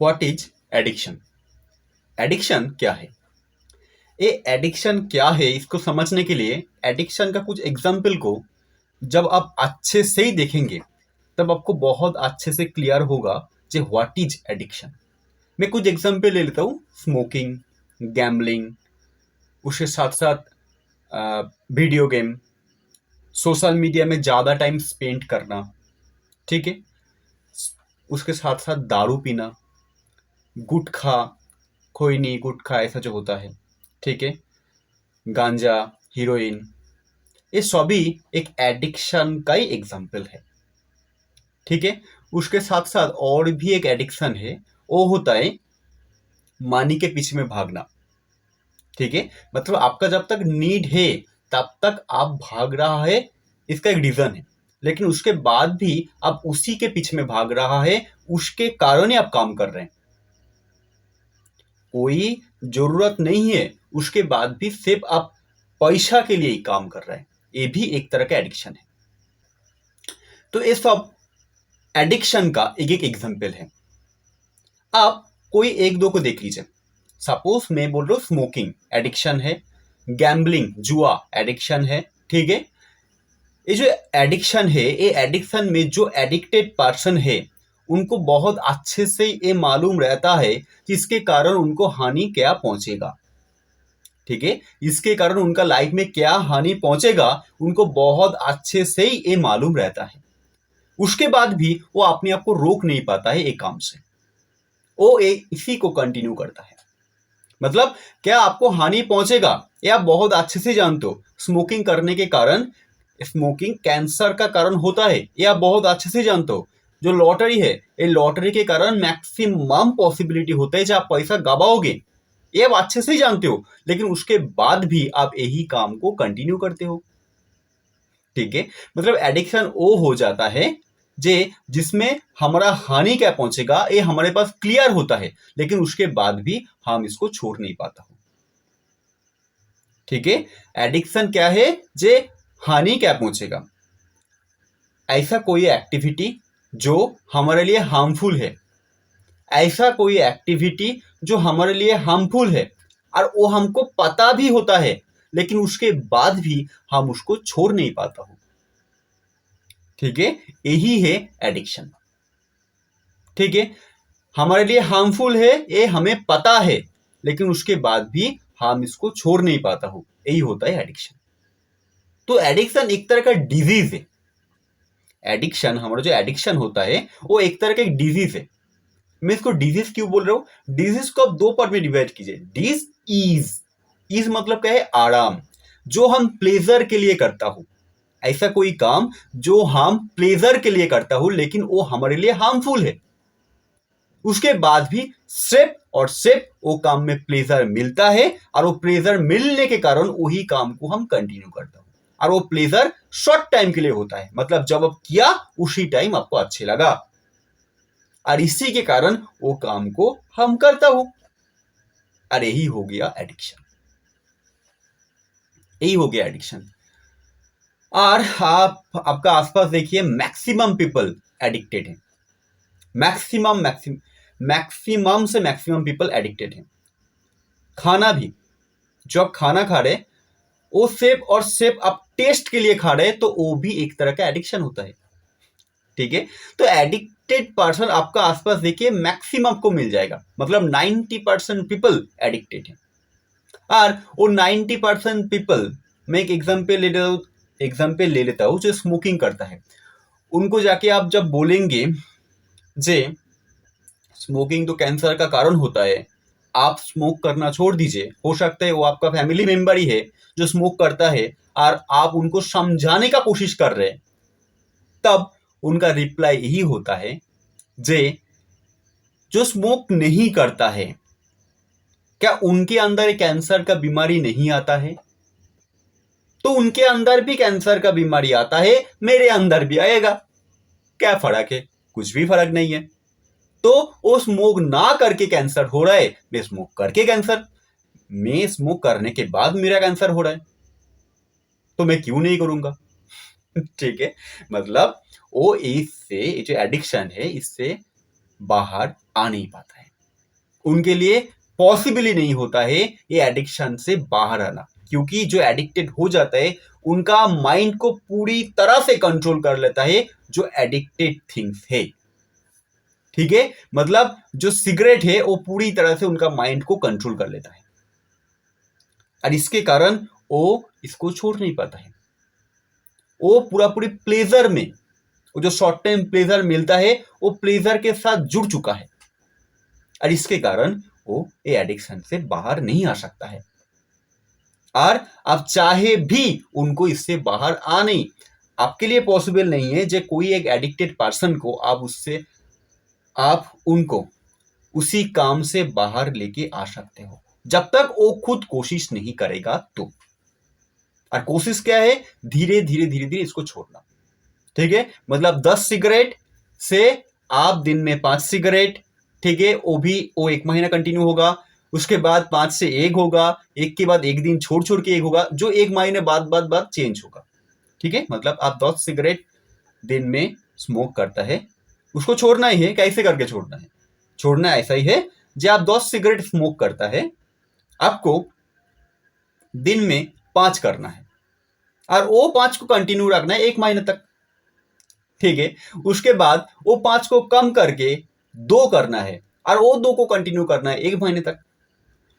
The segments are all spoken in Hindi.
What is addiction? एडिक्शन क्या है? ये एडिक्शन क्या है, इसको समझने के लिए एडिक्शन का कुछ एग्जाम्पल को जब आप अच्छे से ही देखेंगे तब आपको बहुत अच्छे से क्लियर होगा कि व्हाट इज एडिक्शन। मैं कुछ एग्जाम्पल ले लेता हूँ। स्मोकिंग, गैम्बलिंग, उसके साथ साथ वीडियो गेम, सोशल मीडिया में ज़्यादा टाइम स्पेंड करना, ठीक है, उसके साथ साथ दारू पीना, गुटखा, खैनी गुटखा ऐसा जो होता है, ठीक है, गांजा, हीरोइन, ये सभी एक एडिक्शन का ही एग्जाम्पल है। ठीक है, उसके साथ साथ और भी एक एडिक्शन है, वो होता है मनी के पीछे में भागना। ठीक है, मतलब आपका जब तक नीड है तब तक आप भाग रहा है, इसका एक रीजन है, लेकिन उसके बाद भी आप उसी के पीछे में भाग रहा है, उसके कारण ही आप काम कर रहे हैं। कोई जरूरत नहीं है उसके बाद भी सिर्फ आप पैसा के लिए ही काम कर रहे हैं, ये भी एक तरह का एडिक्शन है। तो ये सब एडिक्शन का एक एक एग्जाम्पल है। आप कोई एक दो को देख लीजिए। सपोज मैं बोल रहा हूँ स्मोकिंग एडिक्शन है, गैम्बलिंग जुआ एडिक्शन है, ठीक है। ये जो एडिक्शन है, ये एडिक्शन में जो एडिक्टेड पर्सन है उनको बहुत अच्छे से ये मालूम रहता है कि इसके कारण उनको हानि क्या पहुंचेगा। ठीक है, इसके कारण उनका लाइफ में क्या हानि पहुंचेगा उनको बहुत अच्छे से ही ये मालूम रहता है। उसके बाद भी वो अपने आप को रोक नहीं पाता है एक काम से, वो इसी को कंटिन्यू करता है। मतलब क्या आपको हानि पहुंचेगा ये आप बहुत अच्छे से जानते हो। स्मोकिंग करने के कारण स्मोकिंग कैंसर का कारण होता है, ये आप बहुत अच्छे से जानते हो। जो लॉटरी है, ये लॉटरी के कारण मैक्सिमम पॉसिबिलिटी होता है जो आप पैसा गवाओगे, ये आप अच्छे से ही जानते हो, लेकिन उसके बाद भी आप यही काम को कंटिन्यू करते हो। ठीक है, मतलब एडिक्शन वो हो जाता है जे जिसमें हमारा हानि क्या पहुंचेगा ये हमारे पास क्लियर होता है, लेकिन उसके बाद भी हम इसको छोड़ नहीं पाता हूं। ठीक है, एडिक्शन क्या है, जे हानि क्या पहुंचेगा, ऐसा कोई एक्टिविटी जो हमारे लिए हार्मफुल है, ऐसा कोई एक्टिविटी जो हमारे लिए हार्मफुल है और वो हमको पता भी होता है, लेकिन उसके बाद भी हम उसको छोड़ नहीं पाता हूं। ठीक है, यही है एडिक्शन। ठीक है, हमारे लिए हार्मफुल है ये हमें पता है, लेकिन उसके बाद भी हम इसको छोड़ नहीं पाता हूं, यही होता है एडिक्शन। तो एडिक्शन एक तरह का डिजीज है। एडिक्शन, हमारा जो एडिक्शन होता है वो एक तरह का एक डिजीज है। मैं इसको डिजीज क्यों बोल रहा हूं? डिजीज को आप दो पार्ट में डिवाइड कीजिए। डिज इज, इज मतलब क्या है, आराम, जो हम प्लेजर के लिए करता हूं, ऐसा कोई काम जो हम प्लेजर के लिए करता हूं लेकिन वो हमारे लिए हार्मफुल है। उसके बाद भी सिर्फ वो काम में प्लेजर मिलता है और वो प्लेजर मिलने के कारण वही काम को हम कंटिन्यू करता हूं, और वो प्लेजर शॉर्ट टाइम के लिए होता है, मतलब जब आप किया उसी टाइम आपको अच्छे लगा, और इसी के कारण वो काम को हम करता हूं। और यही हो गया एडिक्शन, यही हो गया एडिक्शन। और आप आपका आसपास देखिए, मैक्सिमम पीपल एडिक्टेड है। मैक्सिमम से मैक्सिमम पीपल एडिक्टेड है। खाना भी, जो आप खाना खा रहे वो सिर्फ और सिर्फ आप टेस्ट के लिए खा रहे तो वो भी एक तरह का एडिक्शन होता है। ठीक है, तो एडिक्टेड पर्सन आपका आसपास देखिए मैक्सिमम आपको मिल जाएगा, मतलब 90% पीपल एडिक्टेड है। और वो 90% पीपल, मैं एक एग्जाम्पल ले लेता हूँ जो स्मोकिंग करता है। उनको जाके आप जब बोलेंगे जे स्मोकिंग तो कैंसर का कारण होता है, आप स्मोक करना छोड़ दीजिए, हो सकता है वो आपका फैमिली मेंबर ही है जो स्मोक करता है और आप उनको समझाने का कोशिश कर रहे हैं, तब उनका रिप्लाई यही होता है जे जो स्मोक नहीं करता है, क्या उनके अंदर कैंसर का बीमारी नहीं आता है? तो उनके अंदर भी कैंसर का बीमारी आता है, मेरे अंदर भी आएगा, क्या फर्क है? कुछ भी फर्क नहीं है। तो वो स्मोक ना करके कैंसर हो रहा है, मैं स्मोक करके कैंसर, मैं स्मोक करने के बाद मेरा कैंसर हो रहा है, तो मैं क्यों नहीं करूंगा? ठीक है, मतलब वो इससे, जो एडिक्शन है, इससे बाहर आ नहीं पाता है, उनके लिए पॉसिबल ही नहीं होता है ये एडिक्शन से बाहर आना, क्योंकि जो एडिक्टेड हो जाता है उनका माइंड को पूरी तरह से कंट्रोल कर लेता है जो एडिक्टेड थिंग्स है। ठीक है, मतलब जो सिगरेट है वो पूरी तरह से उनका माइंड को कंट्रोल कर लेता है और इसके कारण वो इसको छोड़ नहीं पाता है। वो पूरा पूरी प्लेजर में, वो जो शॉर्ट टाइम प्लेजर मिलता है वो प्लेजर के साथ जुड़ चुका है और इसके कारण वो ये एडिक्शन से बाहर नहीं आ सकता है। और आप चाहे भी उनको इससे बाहर आने, आपके लिए पॉसिबल नहीं है जो कोई एक एडिक्टेड पर्सन को आप उनको उसी काम से बाहर लेके आ सकते हो जब तक वो खुद कोशिश नहीं करेगा तो। और कोशिश क्या है? धीरे धीरे धीरे धीरे इसको छोड़ना। ठीक है, मतलब 10 सिगरेट से आप दिन में 5 सिगरेट, ठीक है, वो 1 महीना कंटिन्यू होगा, उसके बाद 5 से 1 होगा, 1 के बाद 1 दिन छोड़ छोड़ के 1 होगा, जो 1 महीने बाद चेंज होगा। ठीक है, मतलब आप 10 सिगरेट दिन में स्मोक करता है, उसको छोड़ना ही है। कैसे करके छोड़ना है? छोड़ना ऐसा ही है, जब आप 10 सिगरेट स्मोक करता है, आपको दिन में 5 करना है और वो 5 को कंटिन्यू रखना है 1 महीने तक। ठीक है, उसके बाद वो 5 को कम करके 2 करना है और वो 2 को कंटिन्यू करना है 1 महीने तक।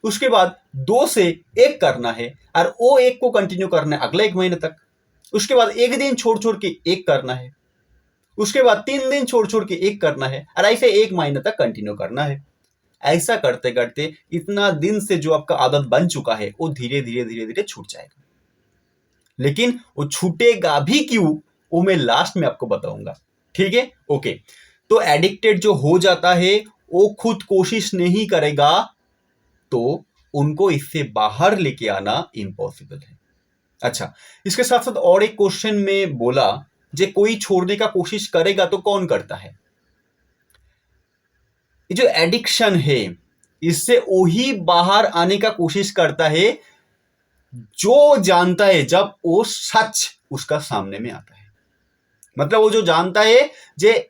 उसके बाद 2 से 1 करना है और वो 1 को कंटिन्यू करना है अगला 1 महीने तक। उसके बाद 1 दिन छोड़ छोड़ के 1 करना है, उसके बाद 3 दिन छोड़ छोड़ के 1 करना है और ऐसे 1 महीने तक कंटिन्यू करना है। ऐसा करते करते इतना दिन से जो आपका आदत बन चुका है वो धीरे धीरे धीरे धीरे छूट जाएगा। लेकिन वो छूटेगा भी क्यों, वो मैं लास्ट में आपको बताऊंगा। ठीक है, ओके। तो एडिक्टेड जो हो जाता है वो खुद कोशिश नहीं करेगा तो उनको इससे बाहर लेके आना इम्पॉसिबल है। अच्छा, इसके साथ साथ और एक क्वेश्चन में बोला, जे कोई छोड़ने का कोशिश करेगा तो कौन करता है? ये जो एडिक्शन है इससे वही बाहर आने का कोशिश करता है जो जानता है जब वो सच उसका सामने में आता है। मतलब वो जो जानता है जे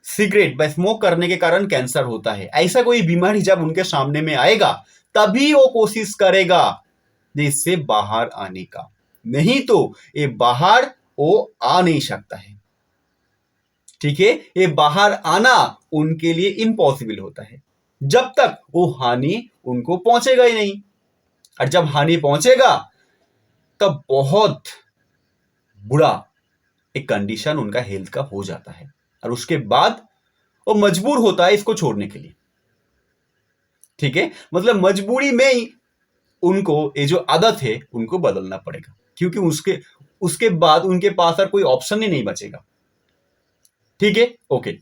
सिगरेट व स्मोक करने के कारण कैंसर होता है, ऐसा कोई बीमारी जब उनके सामने में आएगा तभी वो कोशिश करेगा इससे बाहर आने का, नहीं तो ये बाहर वो आ नहीं सकता है। ठीक है, ये बाहर आना उनके लिए इम्पॉसिबल होता है जब तक वो हानि उनको पहुंचेगा ही नहीं। और जब हानि पहुंचेगा तब बहुत बुरा एक कंडीशन उनका हेल्थ का हो जाता है और उसके बाद वो मजबूर होता है इसको छोड़ने के लिए। ठीक है, मतलब मजबूरी में ही उनको ये जो आदत है उनको बदलना पड़ेगा, क्योंकि उसके बाद उनके पास और कोई ऑप्शन ही नहीं बचेगा। ठीक है, ओके।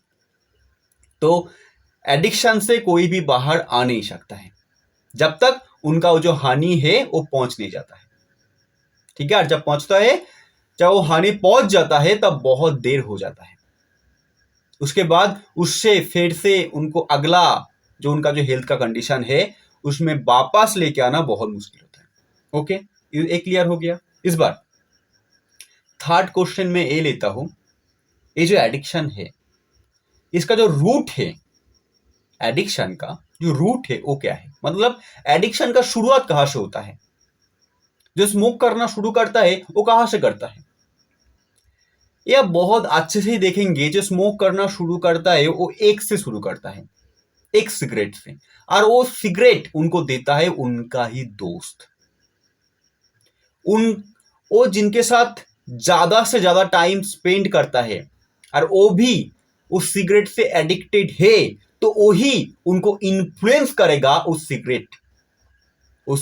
तो एडिक्शन से कोई भी बाहर आ नहीं सकता है जब तक उनका जो हानि है वो पहुंच नहीं जाता है। ठीक है, और जब पहुंचता है, जब वो हानि पहुंच जाता है तब बहुत देर हो जाता है। उसके बाद उससे फिर से उनको अगला जो उनका जो हेल्थ का कंडीशन है उसमें वापस लेके आना बहुत मुश्किल होता है। ओके, ये क्लियर हो गया। इस बार थर्ड क्वेश्चन में ये लेता हूं, ये जो एडिक्शन है इसका जो रूट है, एडिक्शन का जो रूट है वो क्या है? मतलब एडिक्शन का शुरुआत कहां से होता है? जो स्मोक करना शुरू करता है वो कहां से करता है? यह बहुत अच्छे से देखेंगे, जो स्मोक करना शुरू करता है वो एक से शुरू करता है, एक सिगरेट से, और वो सिगरेट उनको देता है उनका ही दोस्त, वो जिनके साथ ज्यादा से ज्यादा टाइम स्पेंड करता है और वो भी उस सिगरेट से एडिक्टेड है, तो वही उनको इन्फ्लुएंस करेगा उस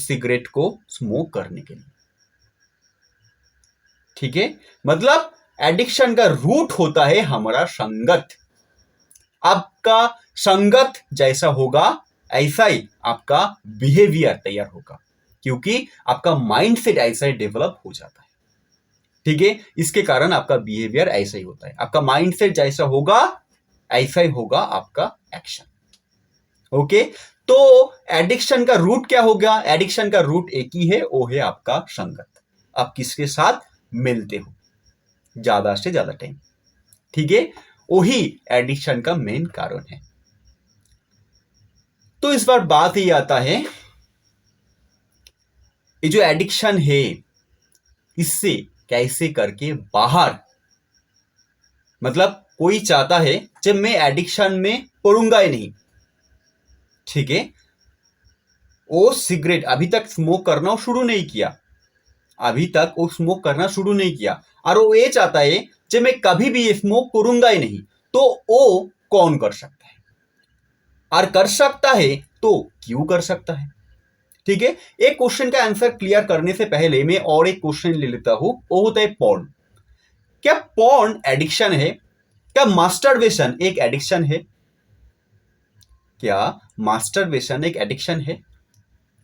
सिगरेट को स्मोक करने के लिए। ठीक है, मतलब एडिक्शन का रूट होता है हमारा संगत। आपका संगत जैसा होगा ऐसा ही आपका बिहेवियर तैयार होगा, क्योंकि आपका माइंडसेट ऐसा ही डेवलप हो जाता है। ठीक है, इसके कारण आपका बिहेवियर ऐसा ही होता है। आपका माइंडसेट जैसा होगा ऐसा ही होगा आपका एक्शन। ओके, तो एडिक्शन का रूट क्या होगा? एडिक्शन का रूट एक ही है, वो है आपका संगत। आप किसके साथ मिलते हो ज्यादा से ज्यादा टाइम। ठीक है, वही एडिक्शन का मेन कारण है। तो इस बार बात ये आता है, ये जो एडिक्शन है इससे कैसे करके बाहर, मतलब कोई चाहता है जब मैं एडिक्शन में पड़ूंगा ही नहीं, ठीक है, वो सिगरेट अभी तक स्मोक करना शुरू नहीं किया, अभी तक वो स्मोक करना शुरू नहीं किया, और वो ये चाहता है जब मैं कभी भी ये स्मोक करूंगा ही नहीं, तो वो कौन कर सकता है, और कर सकता है तो क्यों कर सकता है। ठीक है, एक क्वेश्चन का आंसर क्लियर करने से पहले मैं और एक क्वेश्चन ले लेता हूं, वो होता है पॉर्न। क्या पॉर्न एडिक्शन है? क्या मास्टरबेशन एक एडिक्शन है? क्या मास्टरबेशन एक एडिक्शन है?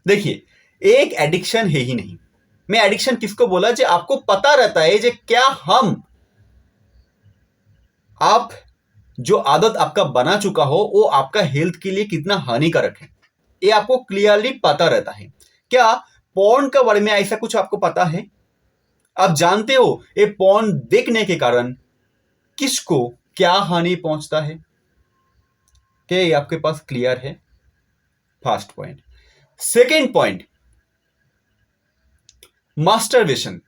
देखिए, एक एडिक्शन है ही नहीं। मैं एडिक्शन किसको बोला, जो आपको पता रहता है जो क्या आप जो आदत आपका बना चुका हो वो आपका हेल्थ के लिए कितना हानिकारक है, ये आपको क्लियरली पता रहता है। क्या पॉर्न के बारे में ऐसा कुछ आपको पता है? आप जानते हो ये पॉर्न देखने के कारण किसको क्या हानि पहुंचता है? क्या ये आपके पास क्लियर है? First point. Second point, masturbation.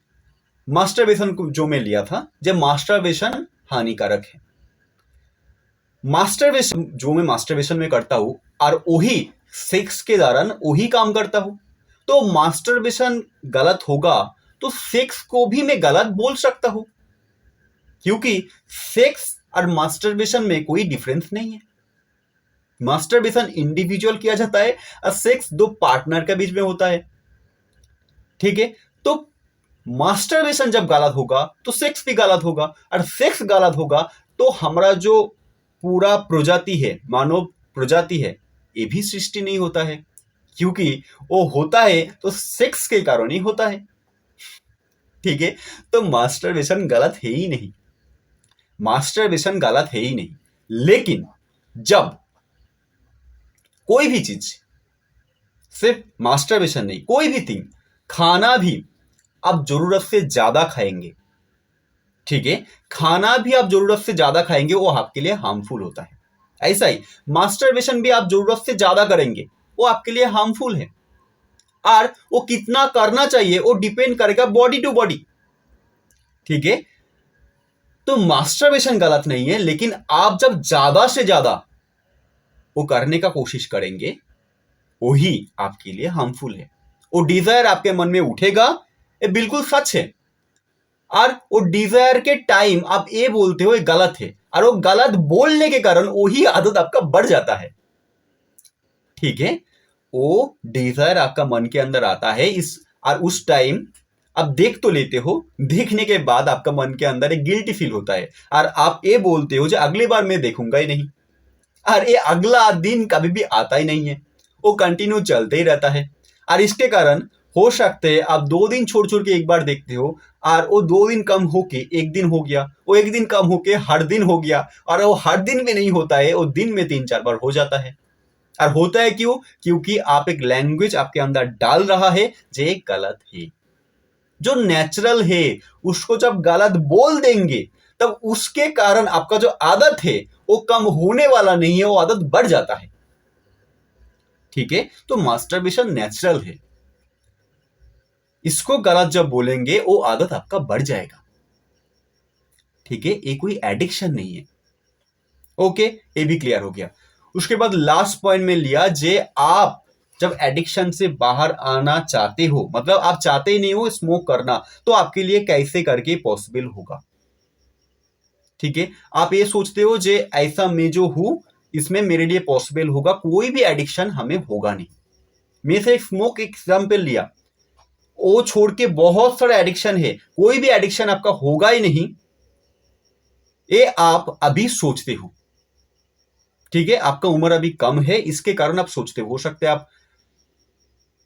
Masturbation जो मैं लिया था, जब मास्टरबेशन हानिकारक है। मास्टरबेशन जो मैं मास्टरबेशन में करता हूं और वही सेक्स के दौरान वही काम करता हूं, तो मास्टरबेशन गलत होगा तो सेक्स को भी मैं गलत बोल सकता हूं, क्योंकि सेक्स और मास्टरबेशन में कोई डिफरेंस नहीं है। मास्टरबेशन इंडिविजुअल किया जाता है और सेक्स दो पार्टनर के बीच में होता है। ठीक है, तो मास्टरबेशन जब गलत होगा तो सेक्स भी गलत होगा, और सेक्स गलत होगा तो हमारा जो पूरा प्रजाति है, मानव प्रजाति है, ये भी सृष्टि नहीं होता है, क्योंकि वो होता है तो सेक्स के कारण ही होता है। ठीक है, तो मास्टरबेशन गलत है ही नहीं, मास्टरबेशन गलत है ही नहीं। लेकिन जब कोई भी चीज, सिर्फ मास्टरबेशन नहीं, कोई भी थिंग, खाना भी आप जरूरत से ज्यादा खाएंगे, ठीक है, खाना भी आप जरूरत से ज्यादा खाएंगे, वो आपके लिए हार्मफुल होता है। ऐसा ही मास्टरबेशन भी आप जरूरत से ज्यादा करेंगे, वो आपके लिए हार्मफुल है। और वो कितना करना चाहिए वो डिपेंड करेगा बॉडी टू बॉडी। ठीक है, तो मास्टरबेशन गलत नहीं है, लेकिन आप जब ज्यादा से ज्यादा वो करने का कोशिश करेंगे वही आपके लिए हार्मफुल है। वो डिजायर आपके मन में उठेगा, ये बिल्कुल सच है, और वो डिजायर के टाइम आप ये बोलते हो ये गलत है, और वो गलत बोलने के कारण वही आदत आपका बढ़ जाता है। ठीक है, वो डिजायर आपका मन के अंदर आता है, इस और उस टाइम आप देख तो लेते हो, देखने के बाद आपका मन के अंदर एक गिल्टी फील होता है, और आप ये बोलते हो जो अगली बार मैं देखूंगा ही नहीं, और ये अगला दिन कभी भी आता ही नहीं है, वो कंटिन्यू चलते ही रहता है। और इसके कारण हो सकते है आप 2 दिन छोड़ छोड़ के एक बार देखते हो, और वो 2 दिन कम होके एक दिन हो गया, वो एक दिन कम होके हर दिन हो गया, और वो हर दिन में नहीं होता है, वो दिन में 3-4 बार हो जाता है। और होता है क्यों? क्योंकि आप एक लैंग्वेज आपके अंदर डाल रहा है जो गलत है। जो नेचुरल है उसको जब गलत बोल देंगे तब उसके कारण आपका जो आदत है वो कम होने वाला नहीं है, वो आदत बढ़ जाता है। ठीक है, तो मास्टरबेशन नेचुरल है, इसको गलत जब बोलेंगे वो आदत आपका बढ़ जाएगा। ठीक है, ये कोई एडिक्शन नहीं है। ओके, ये भी क्लियर हो गया। उसके बाद लास्ट पॉइंट में लिया, जे आप जब एडिक्शन से बाहर आना चाहते हो, मतलब आप चाहते ही नहीं हो स्मोक करना, तो आपके लिए कैसे करके पॉसिबल होगा। ठीक है, आप ये सोचते हो जे ऐसा मैं जो हूं इसमें मेरे लिए पॉसिबल होगा, कोई भी एडिक्शन हमें होगा नहीं। मैं से स्मोक एग्जाम्पल लिया, वो छोड़ के बहुत सारे एडिक्शन है, कोई भी एडिक्शन आपका होगा ही नहीं, ये आप अभी सोचते हो। ठीक है, आपका उम्र अभी कम है, इसके कारण आप सोचते हो सकते हैं आप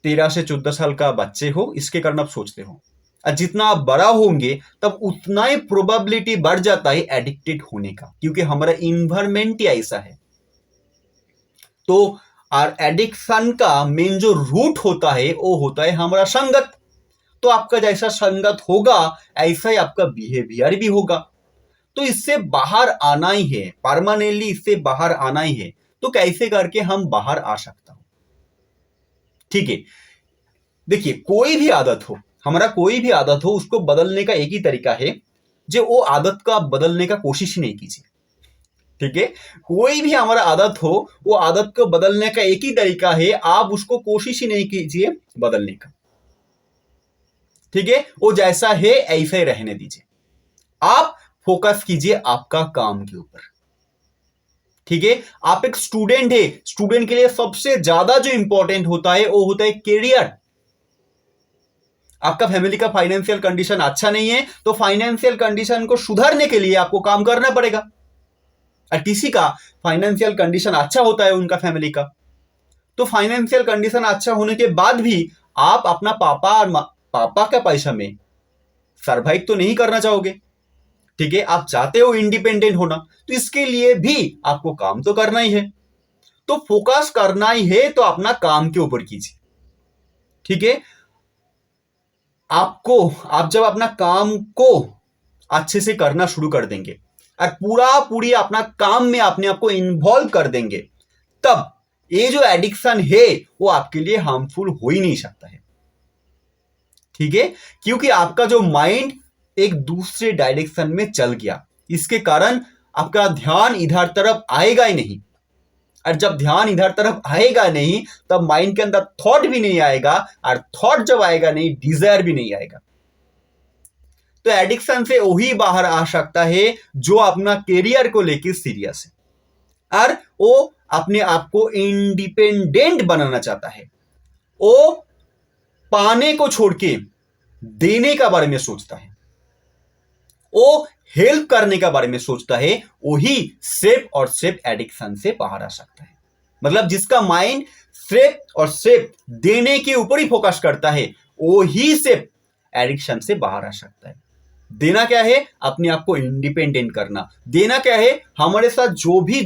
13 से 14 साल का बच्चे हो, इसके कारण आप सोचते हो। और जितना आप बड़ा होंगे तब उतना ही प्रोबेबिलिटी बढ़ जाता है एडिक्टेड होने का, क्योंकि हमारा इन्वायरमेंट ही ऐसा है। तो और एडिक्शन का मेन जो रूट होता है वो होता है हमारा संगत। तो आपका जैसा संगत होगा ऐसा ही आपका बिहेवियर भी होगा। तो इससे बाहर आना ही है, परमानेंटली इससे बाहर आना ही है। तो कैसे करके हम बाहर आ सकता हूं। ठीक है, देखिए कोई भी आदत हो, हमारा कोई भी आदत हो, उसको बदलने का एक ही तरीका है, जो वो आदत का बदलने का कोशिश ही नहीं कीजिए। ठीक है, कोई भी हमारा आदत हो, वो आदत को बदलने का एक ही तरीका है, आप उसको कोशिश ही नहीं कीजिए बदलने का। ठीक है, वो जैसा है ऐसा ही रहने दीजिए, आप फोकस कीजिए आपका काम के ऊपर। ठीक है, आप एक स्टूडेंट है, स्टूडेंट के लिए सबसे ज्यादा जो इंपॉर्टेंट होता है वो होता है करियर। आपका फैमिली का फाइनेंशियल कंडीशन अच्छा नहीं है, तो फाइनेंशियल कंडीशन को सुधारने के लिए आपको काम करना पड़ेगा। और किसी का फाइनेंशियल कंडीशन अच्छा होता है, उनका फैमिली का, तो फाइनेंशियल कंडीशन अच्छा होने के बाद भी आप अपना पापा का पैसा में सर्वाइव तो नहीं करना चाहोगे। ठीक है, आप चाहते हो इंडिपेंडेंट होना, तो इसके लिए भी आपको काम तो करना ही है। तो फोकस करना ही है तो अपना काम के ऊपर कीजिए। ठीक है, आप जब अपना काम को अच्छे से करना शुरू कर देंगे और पूरी अपना काम में अपने आप को इन्वॉल्व कर देंगे, तब ये जो एडिक्शन है वो आपके लिए हार्मफुल हो ही नहीं सकता है। ठीक है, क्योंकि आपका जो माइंड एक दूसरे डायरेक्शन में चल गया, इसके कारण आपका ध्यान इधर तरफ आएगा ही नहीं। और जब ध्यान इधर तरफ आएगा नहीं, तब माइंड के अंदर थॉट भी नहीं आएगा, और थॉट जब आएगा नहीं, डिजायर भी नहीं आएगा। तो एडिक्शन से वही बाहर आ सकता है जो अपना करियर को लेकर सीरियस है और वो अपने आप को इंडिपेंडेंट बनाना चाहता है। वो पाने को छोड़ के देने का बारे में सोचता है, वो हेल्प करने का बारे में सोचता है, वही सिर्फ और सिर्फ एडिक्शन से बाहर आ सकता है। मतलब जिसका माइंड सिर्फ और सिर्फ देने के ऊपर ही फोकस करता है, वही सिर्फ एडिक्शन से बाहर आ सकता है। देना क्या है? अपने आप को इंडिपेंडेंट करना। देना क्या है? हमारे साथ जो भी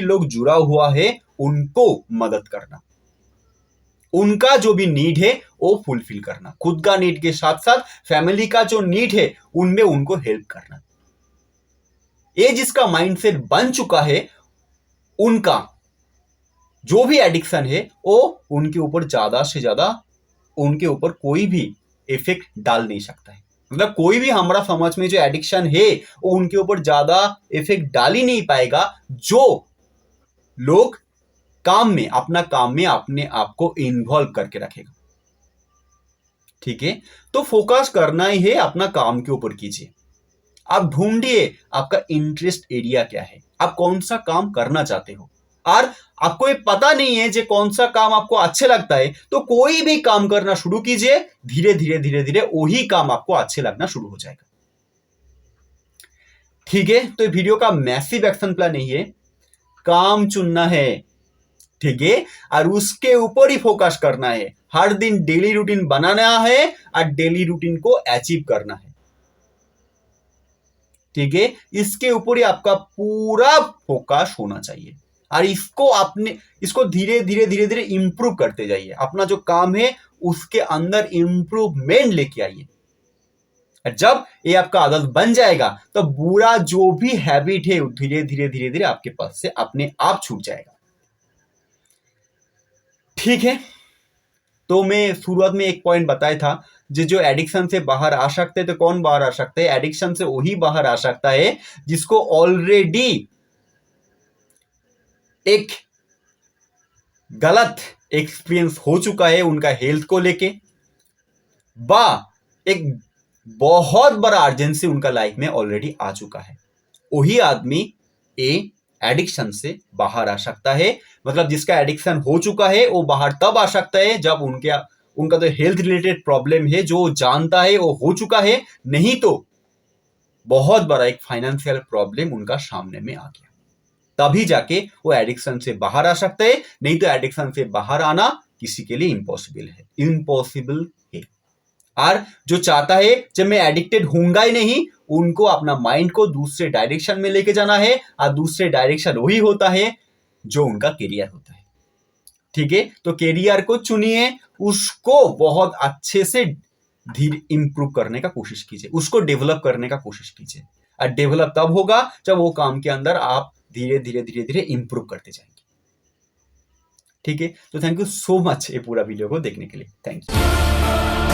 लोग जुड़ा हुआ है उनको मदद करना, उनका जो भी नीड है वो फुलफिल करना, खुद का नीड के साथ साथ फैमिली का जो नीड है उनमें उनको हेल्प करना। ये जिसका माइंडसेट बन चुका है, उनका जो भी एडिक्शन है वो उनके ऊपर ज्यादा से ज्यादा उनके ऊपर कोई भी इफेक्ट डाल नहीं सकता है। मतलब कोई भी हमारा समझ में जो एडिक्शन है वो उनके ऊपर ज्यादा इफेक्ट डाल ही नहीं पाएगा, जो लोग अपना काम में अपने आप को इन्वॉल्व करके रखेगा। ठीक है, तो फोकस करना ही है, अपना काम के ऊपर कीजिए। आप ढूंढिए आपका इंटरेस्ट एरिया क्या है, आप कौन सा काम करना चाहते हो। और आपको ये पता नहीं है जो कौन सा काम आपको अच्छे लगता है, तो कोई भी काम करना शुरू कीजिए, धीरे धीरे वही काम आपको अच्छे लगना शुरू हो जाएगा। ठीक है, तो वीडियो का मैसिव एक्शन प्लान नहीं है, काम चुनना है। ठीक है, और उसके ऊपर ही फोकस करना है। हर दिन डेली रूटीन बनाना है और डेली रूटीन को अचीव करना है। ठीक है, इसके ऊपर ही आपका पूरा फोकस होना चाहिए और इसको धीरे धीरे इंप्रूव करते जाइए। अपना जो काम है उसके अंदर इंप्रूवमेंट लेके आइए। जब ये आपका आदत बन जाएगा तो बुरा जो भी हैबिट है धीरे धीरे आपके पास से अपने आप छूट जाएगा। ठीक है, तो मैं शुरुआत में एक पॉइंट बताया था, जो एडिक्शन से बाहर आ सकते हैं। तो कौन बाहर आ सकते हैं? एडिक्शन से वही बाहर आ सकता है जिसको ऑलरेडी एक गलत एक्सपीरियंस हो चुका है उनका हेल्थ को लेके, बा एक बहुत बड़ा अर्जेंसी उनका लाइफ में ऑलरेडी आ चुका है। वही आदमी एडिक्शन से बाहर आ सकता है। मतलब जिसका एडिक्शन हो चुका है वो बाहर तब आ सकता है जब उनका तो हेल्थ रिलेटेड प्रॉब्लम है जो जानता है वो हो चुका है, नहीं तो बहुत बड़ा एक फाइनेंशियल प्रॉब्लम उनका सामने में आ गया, तभी जाके वो एडिक्शन से बाहर आ सकते हैं। नहीं तो एडिक्शन से बाहर आना किसी के लिए इम्पॉसिबल है। और जो चाहता है जब मैं एडिक्टेड होऊंगा ही नहीं, उनको अपना माइंड को दूसरे डायरेक्शन में लेके जाना है, और दूसरे डायरेक्शन वही होता है जो उनका करियर होता है। ठीक है, तो करियर को चुनिए, उसको बहुत अच्छे से धीरे इंप्रूव करने का कोशिश कीजिए, उसको डेवलप करने का कोशिश कीजिए। और डेवलप तब होगा जब वो काम के अंदर आप धीरे धीरे धीरे धीरे इम्प्रूव करते जाएंगे। ठीक है, तो थैंक यू सो मच ये पूरा वीडियो को देखने के लिए। Thank you.